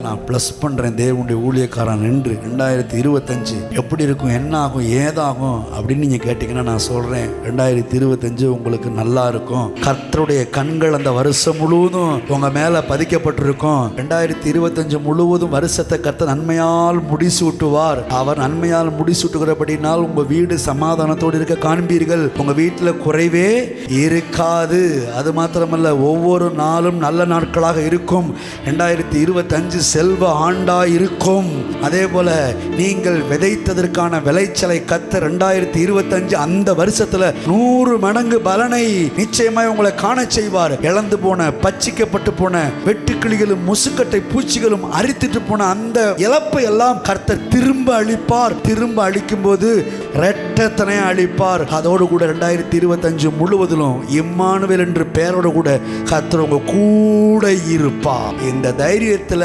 நான் ப்ளஸ் பண்ணுறேன் தேவனுடைய ஊழியக்காரன் என்று 2025 எப்படி இருக்கும், என்ன ஆகும், ஏதாகும் அப்படின்னு நீங்கள் கேட்டிங்கன்னா நான் சொல்கிறேன் 2025 உங்களுக்கு நல்லா இருக்கும். கர்த்தருடைய கண்கள் அந்த வருஷம் முழுவதும் உங்கள் மேலே பதிக்கப்பட்டிருக்கும். 2025 முழுவதும் வருஷத்தை கர்த்தர் நன்மையால் முடிசூட்டுவார். அவர் நன்மையால் முடிசூட்டுகிறபடினால் உங்கள் வீடு சமாதானத்தோடு இருக்க காண்பீர்கள். உங்கள் வீட்டில் குறைவே இருக்காது. அது மாத்திரமல்ல, ஒவ்வொரு நாளும் நல்ல நாட்களாக இருக்கும். 2025 செல்வ ஆண்டா இருக்கும். அதே போல நீங்கள் விதைத்ததற்கான விளைச்சலை கர்த்தர் 2025 அந்த வருஷத்துல 100 மடங்கு பலனை நிச்சயமாய் உங்களை காண செய்வார். இழந்து போன, பச்சிக்கப்பட்டு போன வெட்டுக்கிளிகளும் முசுக்கட்டை பூச்சிகளும் அரித்துட்டு போன அந்த இழப்பை எல்லாம் கர்த்தர் திரும்ப அளிப்பார். திரும்ப அளிக்கும் போது இரட்டத்தனை அளிப்பார். அதோடு கூட 2025 முழுவதிலும் இம்மானுவேல் என்று பெயரோடு கூட கர்த்தர் உங்க கூட இருப்பார். இந்த தைரியத்துல